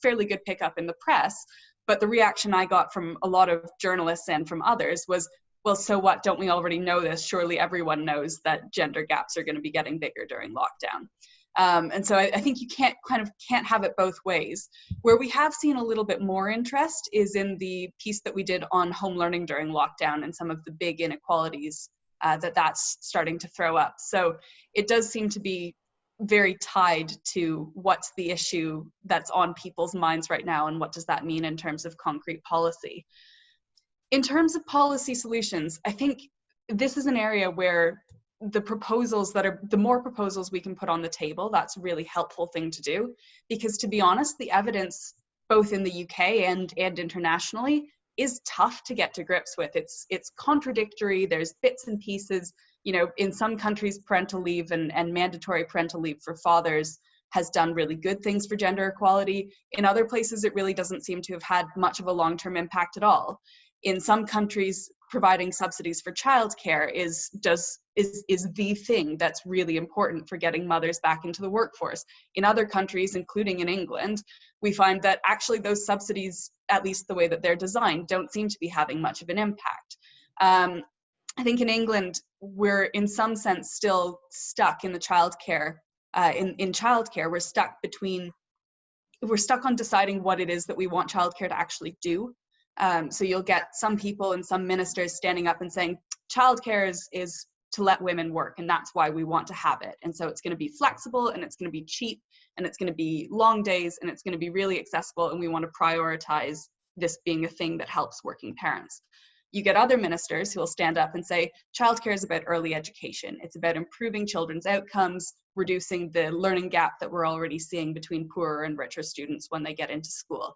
fairly good pickup in the press, but the reaction I got from a lot of journalists and from others was, well, so what, don't we already know this? Surely everyone knows that gender gaps are going to be getting bigger during lockdown. And so I think you can't have it both ways. Where we have seen a little bit more interest is in the piece that we did on home learning during lockdown and some of the big inequalities that's starting to throw up. So it does seem to be very tied to what's the issue that's on people's minds right now and what does that mean in terms of concrete policy. In terms of policy solutions, I think this is an area where the more proposals we can put on the table, that's a really helpful thing to do. Because to be honest, the evidence both in the UK and internationally is tough to get to grips with. It's contradictory, there's bits and pieces, You know, in some countries, parental leave and mandatory parental leave for fathers has done really good things for gender equality. In other places, it really doesn't seem to have had much of a long-term impact at all. In some countries, providing subsidies for childcare is the thing that's really important for getting mothers back into the workforce. In other countries, including in England, we find that actually those subsidies, at least the way that they're designed, don't seem to be having much of an impact. I think in England, we're in some sense still stuck in the childcare. In childcare, we're stuck on deciding what it is that we want childcare to actually do. So you'll get some people and some ministers standing up and saying, childcare is to let women work, and that's why we want to have it. And so it's going to be flexible, and it's going to be cheap, and it's going to be long days, and it's going to be really accessible, and we want to prioritize this being a thing that helps working parents. You get other ministers who will stand up and say, childcare is about early education. It's about improving children's outcomes, reducing the learning gap that we're already seeing between poorer and richer students when they get into school.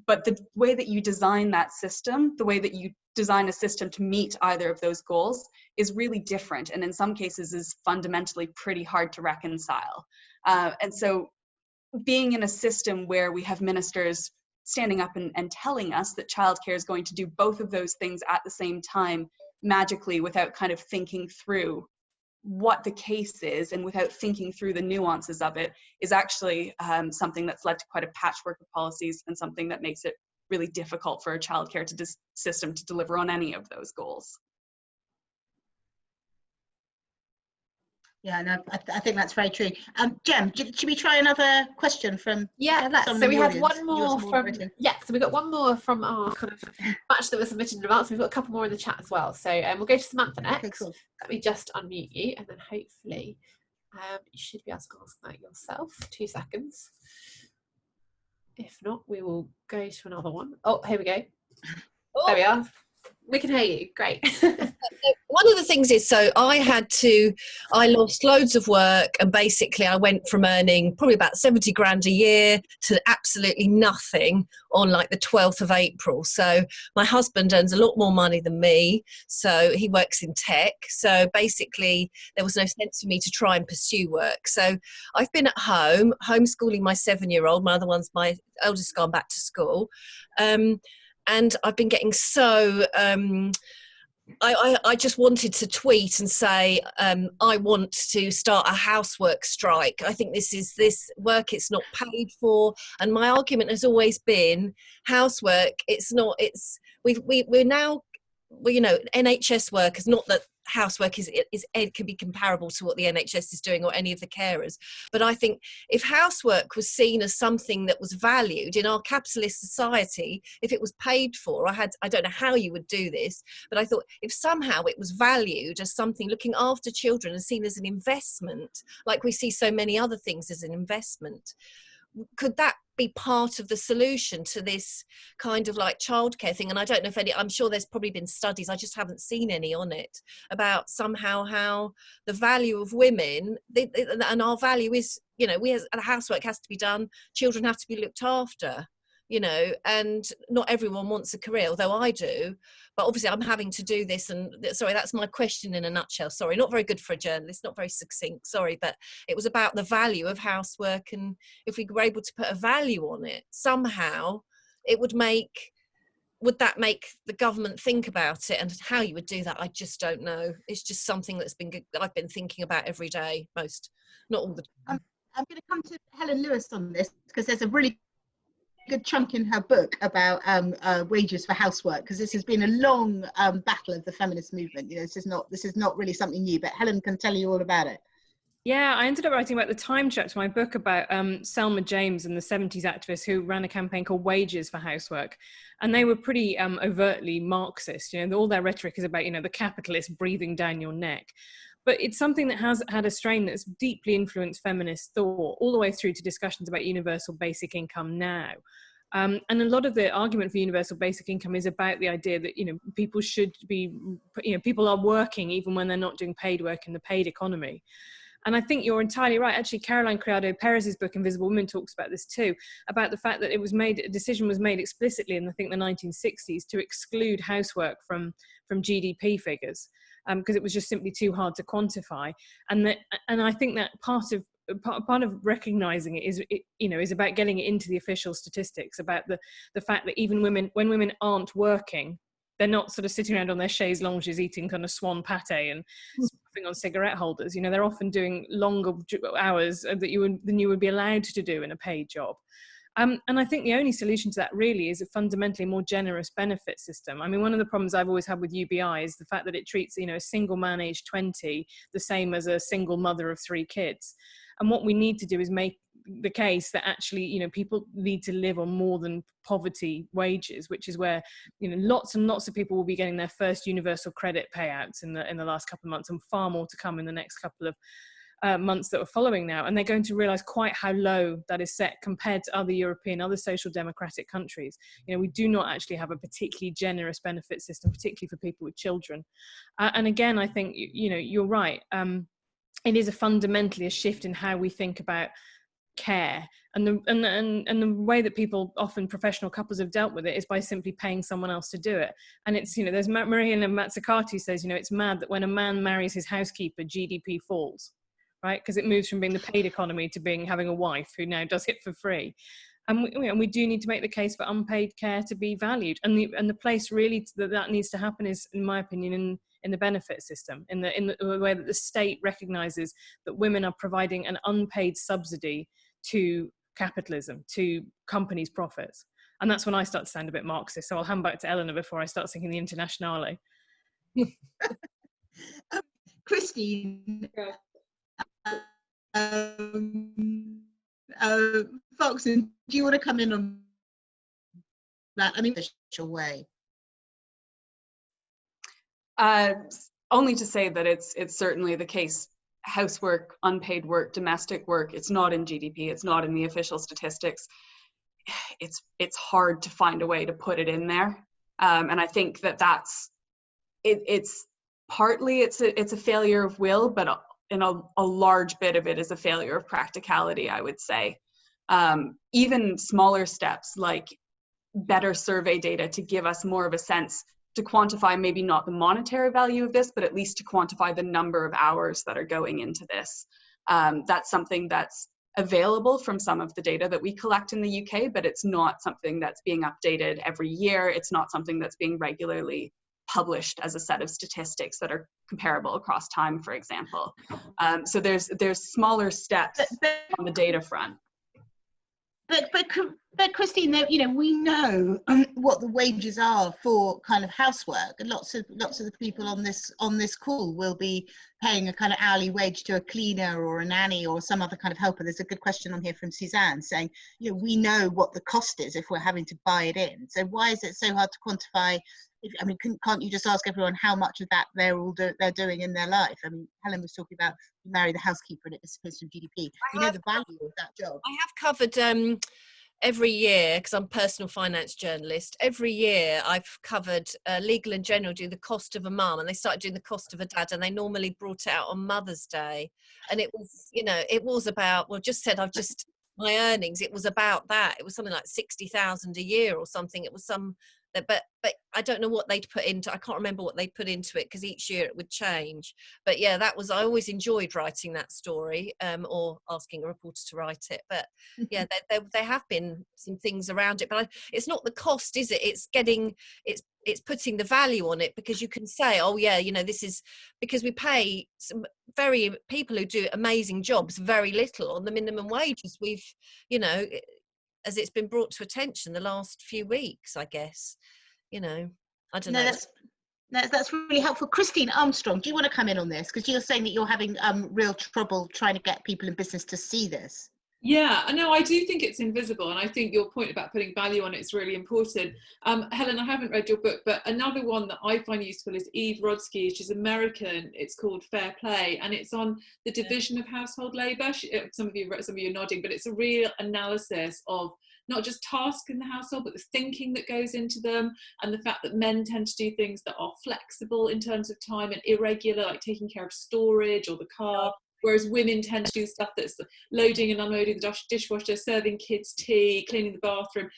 But the way that you design that system, the way that you design a system to meet either of those goals is really different, and in some cases is fundamentally pretty hard to reconcile. And so being in a system where we have ministers standing up and telling us that childcare is going to do both of those things at the same time magically without kind of thinking through what the case is and without thinking through the nuances of it is actually something that's led to quite a patchwork of policies, and something that makes it really difficult for a childcare system to deliver on any of those goals. Yeah, no, I think that's very true. Jem, should we try another question from? Yeah, let's. So we had one more from. written. Yeah, so we got one more from our kind of batch that was submitted in advance. We've got a couple more in the chat as well. So we'll go to Samantha next. Okay, cool. Let me just unmute you, and then hopefully you should be able to ask that yourself. 2 seconds. If not, we will go to another one. Oh, here we go. Oh. There we are. We can hear you. Great. One of the things is, so I lost loads of work, and basically I went from earning probably about 70 grand a year to absolutely nothing on like the 12th of April. So my husband earns a lot more money than me. So he works in tech. So basically there was no sense for me to try and pursue work. So I've been at home, homeschooling my 7-year-old. My eldest gone back to school. And I've been getting so, I just wanted to tweet and say, I want to start a housework strike. I think this work, it's not paid for. And my argument has always been housework, we're now, you know, NHS work is not that housework can be comparable to what the NHS is doing or any of the carers. But I think if housework was seen as something that was valued in our capitalist society, if it was paid for, I don't know how you would do this, but I thought if somehow it was valued as something, looking after children and seen as an investment, like we see so many other things as an investment, could that be part of the solution to this kind of like childcare thing? And I don't know if I'm sure there's probably been studies, I just haven't seen any on it, about somehow how the value of women, and our value is, you know, housework has to be done, children have to be looked after, you know, and not everyone wants a career, although I do. But obviously I'm having to do this, and sorry, that's my question in a nutshell. Sorry, not very good for a journalist, not very succinct, sorry, but it was about the value of housework, and if we were able to put a value on it, somehow it would that make the government think about it, and how you would do that, I just don't know. It's just something that I've been thinking about every day, not all the time. I'm going to come to Helen Lewis on this, because there's a really good chunk in her book about wages for housework, because this has been a long battle of the feminist movement. You know, this is not really something new, but Helen can tell you all about it. Yeah, I ended up writing about the time chapter, my book about Selma James and the 70s activists who ran a campaign called Wages for Housework. And they were pretty overtly Marxist. You know, all their rhetoric is about, you know, the capitalist breathing down your neck. But it's something that has had a strain that's deeply influenced feminist thought, all the way through to discussions about universal basic income now. And a lot of the argument for universal basic income is about the idea that, you know, people should be, you know, people are working even when they're not doing paid work in the paid economy. And I think you're entirely right. Actually, Caroline Criado Perez's book, Invisible Women, talks about this too, about the fact that a decision was made explicitly in, I think, the 1960s to exclude housework from GDP figures. because it was just simply too hard to quantify. And I think that part of recognizing it is, is about getting it into the official statistics, about the fact that even when women aren't working, they're not sort of sitting around on their chaise longues eating kind of swan pate and stuffing on cigarette holders. They're often doing longer hours than you would be allowed to do in a paid job. And I think the only solution to that really is a fundamentally more generous benefit system. I mean, one of the problems I've always had with UBI is the fact that it treats, a single man aged 20 the same as a single mother of 3 kids. And what we need to do is make the case that actually, people need to live on more than poverty wages, which is where, lots and lots of people will be getting their first universal credit payouts in the last couple of months, and far more to come in the next couple of months that are following now. And they're going to realize quite how low that is set compared to other social democratic countries. We do not actually have a particularly generous benefit system, particularly for people with children. And again, I think, you're right. It is fundamentally a shift in how we think about care, and the way that people, often professional couples, have dealt with it is by simply paying someone else to do it. And it's, there's Mariana Mazzucati says, it's mad that when a man marries his housekeeper, GDP falls, right? Because it moves from being the paid economy to having a wife who now does it for free. And we do need to make the case for unpaid care to be valued. And the place really that needs to happen is, in my opinion, in the benefit system, in the way that the state recognises that women are providing an unpaid subsidy to capitalism, to companies' profits. And that's when I start to sound a bit Marxist. So I'll hand back to Eleanor before I start singing the Internationale. Christine, Foxon, do you want to come in on that? I mean, official way. Only to say that it's certainly the case. Housework, unpaid work, domestic work, it's not in GDP, it's not in the official statistics. It's hard to find a way to put it in there. And I think it's partly it's a failure of will, but in a large bit of it is a failure of practicality, I would say. Even smaller steps like better survey data to give us more of a sense, to quantify maybe not the monetary value of this, but at least to quantify the number of hours that are going into this. That's something that's available from some of the data that we collect in the UK, but it's not something that's being updated every year. It's not something that's being regularly published as a set of statistics that are comparable across time, for example. So there's smaller steps on the data front. But Christine, we know what the wages are for kind of housework, and lots of the people on this call will be paying a kind of hourly wage to a cleaner or a nanny or some other kind of helper. There's a good question on here from Suzanne saying, we know what the cost is if we're having to buy it in. So why is it so hard to quantify? Can't you just ask everyone how much of that they're doing in their life? I mean, Helen was talking about you marry the housekeeper and it disappears from GDP. You know the value of that job. I have covered every year, because I'm a personal finance journalist, every year I've covered Legal and General do the cost of a mum, and they started doing the cost of a dad, and they normally brought it out on Mother's Day. And it was, it was about, my earnings, it was about that. It was something like 60,000 a year or something. It was but I don't know what they'd put into, I can't remember what they'd put into it, because each year it would change. But yeah, I always enjoyed writing that story, or asking a reporter to write it. But yeah, there have been some things around it, but it's not the cost, is it? It's putting the value on it, because you can say, oh yeah, this is because we pay some people who do amazing jobs very little on the minimum wages. We've, as it's been brought to attention the last few weeks, I guess, I don't know. That's really helpful. Christine Armstrong, do you want to come in on this? Because you're saying that you're having real trouble trying to get people in business to see this. Yeah, I know. I do think it's invisible, and I think your point about putting value on it is really important. Helen, I haven't read your book, but another one that I find useful is Eve Rodsky. She's American. It's called Fair Play, and it's on the division of household labour. Some of you are nodding, but it's a real analysis of not just tasks in the household, but the thinking that goes into them, and the fact that men tend to do things that are flexible in terms of time and irregular, like taking care of storage or the car. Whereas women tend to do stuff that's loading and unloading the dishwasher, serving kids tea, cleaning the bathroom,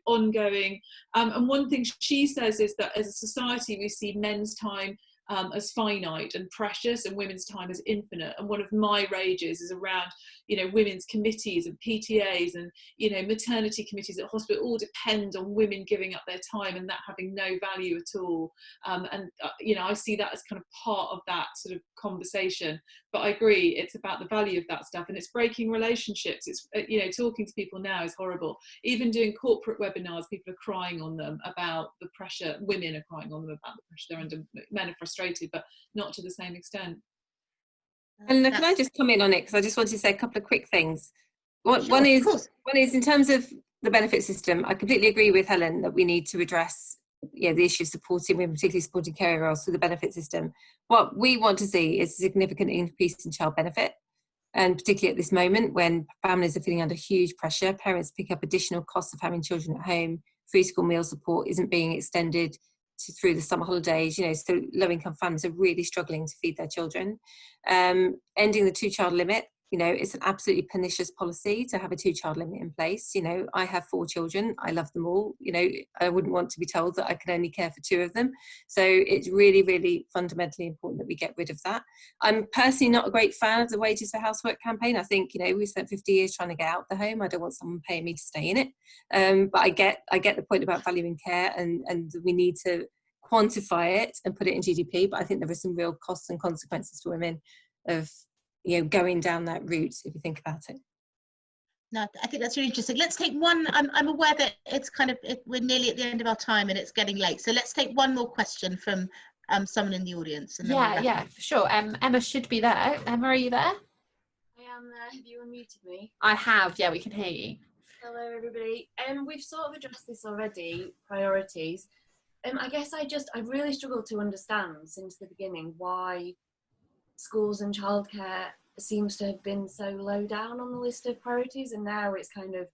ongoing. And one thing she says is that as a society, we see men's time as finite and precious, and women's time as infinite. And one of my rages is around, you know, women's committees and PTAs and, you know, maternity committees at hospital all depend on women giving up their time and that having no value at all. You know, I see that as kind of part of that sort of conversation. But I agree, it's about the value of that stuff, and it's breaking relationships. It's, you know, talking to people now is horrible. Even doing corporate webinars, people are crying on them about the pressure. Women are crying on them about the pressure they're under. Men are frustrated, but not to the same extent. And can I just come in on it, because I just wanted to say a couple of quick things. One is in terms of the benefit system, I completely agree with Helen that we need to address, you know, the issue of supporting women, particularly supporting carer roles through the benefit system. What we want to see is a significant increase in child benefit, and particularly at this moment when families are feeling under huge pressure, parents pick up additional costs of having children at home, free school meal support isn't being extended through the summer holidays, you know, so low-income families are really struggling to feed their children. Ending the 2-child limit, you know, it's an absolutely pernicious policy to have a 2-child limit in place. You know, I have 4 children, I love them all, you know, I wouldn't want to be told that I can only care for 2 of them. So it's really, really fundamentally important that we get rid of that. I'm personally not a great fan of the Wages for Housework campaign. I think, you know, we spent 50 years trying to get out the home. I don't want someone paying me to stay in it. But I get the point about valuing care, and we need to quantify it and put it in GDP. But I think there are some real costs and consequences to women of, you know, going down that route, if you think about it. No, I think that's really interesting. Let's take one. I'm aware that it's kind of, we're nearly at the end of our time and it's getting late. So let's take one more question from someone in the audience. And then yeah, for sure. Emma should be there. Emma, are you there? I am there. Have you unmuted me? I have. Yeah, we can hear you. Hello, everybody. We've sort of addressed this already. Priorities. I guess I really struggled to understand since the beginning why schools and childcare seems to have been so low down on the list of priorities, and now it's kind of,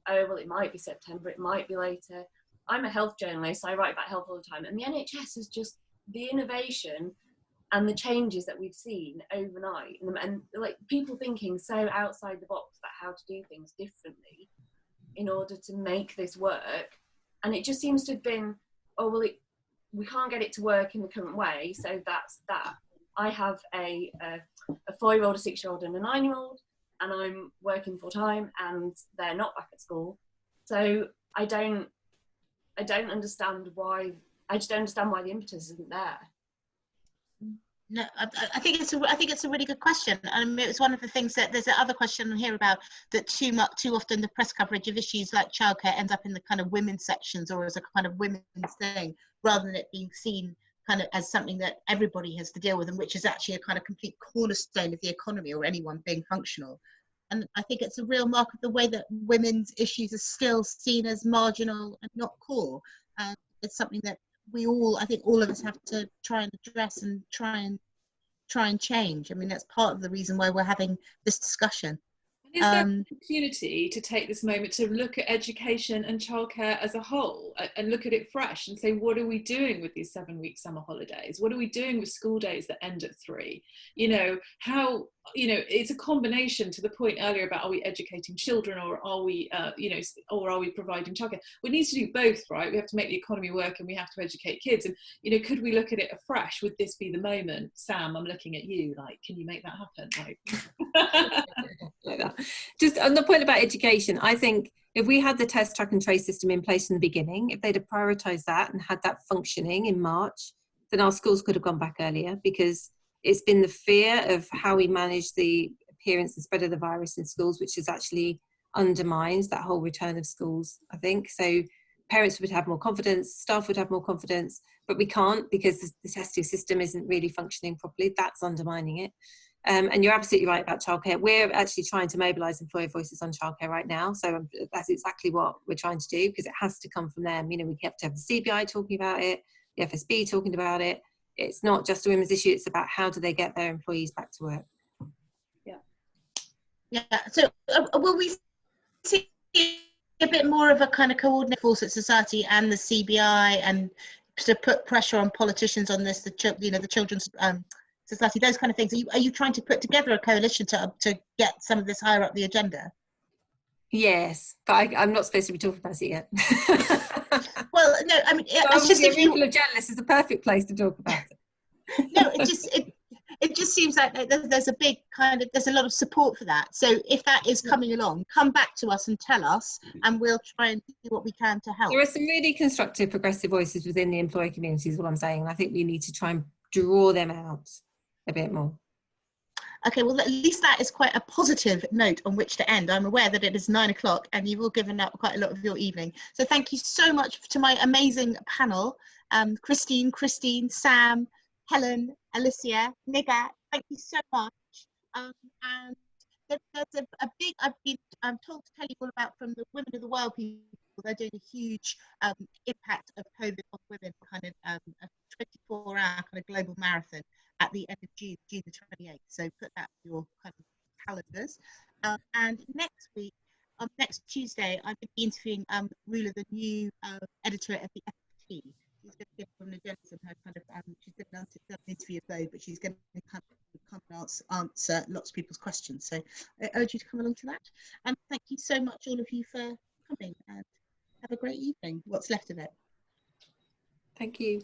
oh well, it might be September, it might be later. I'm a health journalist, so I write about health all the time, and the NHS is just the innovation and the changes that we've seen overnight, and like people thinking so outside the box about how to do things differently in order to make this work, and it just seems to have been, oh well, we can't get it to work in the current way, so that's that. I have a 4-year-old, a 6-year-old and a 9-year-old, and I'm working full time and they're not back at school. So I don't understand why, I just don't understand why the impetus isn't there. No, I think it's a really good question. It's one of the things that there's another question on here about that too often the press coverage of issues like childcare ends up in the kind of women's sections or as a kind of women's thing, rather than it being seen kind of as something that everybody has to deal with, and which is actually a kind of complete cornerstone of the economy or anyone being functional. And I think it's a real mark of the way that women's issues are still seen as marginal and not core. And it's something that I think all of us have to try and address and try and change. I mean, that's part of the reason why we're having this discussion. Is there an opportunity to take this moment to look at education and childcare as a whole and look at it fresh and say, what are we doing with these 7-week summer holidays? What are we doing with school days that end at 3? You know, how, you know, it's a combination to the point earlier about, are we educating children or are we, you know, or are we providing childcare? We need to do both, right? We have to make the economy work and we have to educate kids. And, you know, could we look at it afresh? Would this be the moment? Sam, I'm looking at you, like, can you make that happen? Like that. Just on the point about education, I think if we had the test, track and trace system in place in the beginning, if they'd have prioritised that and had that functioning in March, then our schools could have gone back earlier, because it's been the fear of how we manage the appearance and spread of the virus in schools, which has actually undermined that whole return of schools, I think. So parents would have more confidence, staff would have more confidence, but we can't because the testing system isn't really functioning properly. That's undermining it. And you're absolutely right about childcare. We're actually trying to mobilise employer voices on childcare right now. So that's exactly what we're trying to do, because it has to come from them. You know, we have to have the CBI talking about it, the FSB talking about it. It's not just a women's issue. It's about how do they get their employees back to work. Yeah. So will we see a bit more of a kind of coordinated Fawcett Society and the CBI, and to put pressure on politicians on this, the children's society, those kind of things? Are you trying to put together a coalition to get some of this higher up the agenda? Yes, but I'm not supposed to be talking about it yet. Well, no, I mean, so it's just a room full of journalists is the perfect place to talk about it. No, it just seems like there's a big there's a lot of support for that. So if that is coming along, come back to us and tell us, and we'll try and do what we can to help. There are some really constructive, progressive voices within the employee community is what I'm saying. And I think we need to try and draw them out a bit more. Okay, well, at least that is quite a positive note on which to end. I'm aware that it is 9 o'clock and you've all given up quite a lot of your evening. So thank you so much to my amazing panel, Christine, Sam, Helen, Alicia, Nighat, thank you so much. And there's a big, I'm told to tell you all about from the Women of the World people. They're doing a huge impact of COVID on women, kind of a 24-hour kind of global marathon at the end of June the 28th. So put that in your kind of calendars. And next week, next Tuesday, I'm going to be interviewing Rula, the new editor at the FT. She's going to give from the agenda and her kind of, she's done an interview of those, but she's going to come and answer lots of people's questions. So I urge you to come along to that. And thank you so much, all of you, for coming, and have a great evening, what's left of it. Thank you.